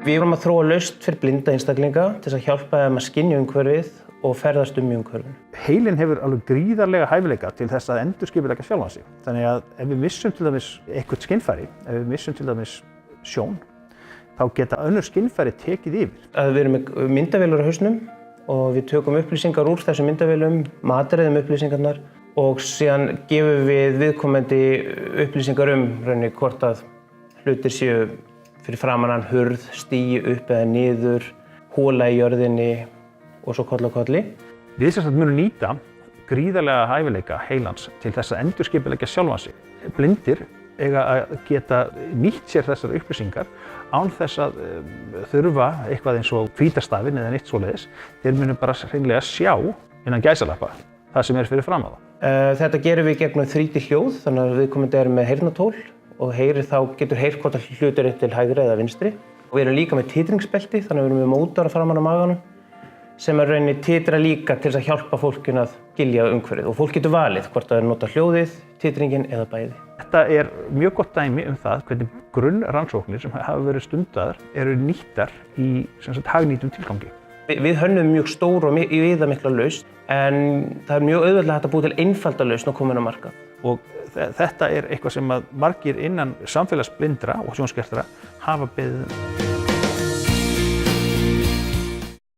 Við erum að þróa lausn fyrir blinda einstaklinga til að hjálpa þeim að skynja umhverfið og ferðast í umhverfinu. Heilinn hefur alveg gríðarlega hæfileika til þess að endurskipuleggja sjálfan sig. Þannig að ef við missum til dæmis eitthvert skynfæri, ef við missum til dæmis sjón, þá geta önnur skynfæri tekið yfir. Við erum með myndavélar á hausnum og við tökum upplýsingar úr þessum myndavélum, matreiðum upplýsingarnar og síðan gefum við viðkomandi upplýsingar rauninni hvort að hlutir séu fyrir framan hann hurð, stigi upp eða niður, hóla í jörðinni og svo koll á kolli. Við sem sagt munum nýta gríðarlega hæfileika heilans til þess að endurskipuleggja sjálfan sig. Blindir eiga að geta nýtt sér þessar upplýsingar án þess að þurfa eitthvað eins og hvítastafi eða neitt svoleiðis. Þeir munum bara hreinlega sjá innan gæsalappa það sem fyrir framan þá. Þetta gerum við gegnum 3D hljóð, þannig að viðkomandi er með heyrnartól og getur heyrt hvort að hlutur er til hægri eða vinstri. Og við erum líka með titringsbelti, þannig að við erum með mótora framan á maganum sem rauninni titra líka til þess að hjálpa fólkinu að skilja umhverfið. Og fólk getur valið hvort að nota hljóðið, titringin eða bæði. Þetta er mjög gott dæmi það hvernig grunnrannsóknir sem hafa verið stundaðar eru nýttar í hagnýtum tilgangi. Við hönnum mjög stór og viðamikla lausn en það er mjög auðveldlega hægt að búa til einfalda lausn og koma inn á markað. Og þetta er eitthvað sem margir innan samfélagsblindra og sjónskertra hafa beðið um.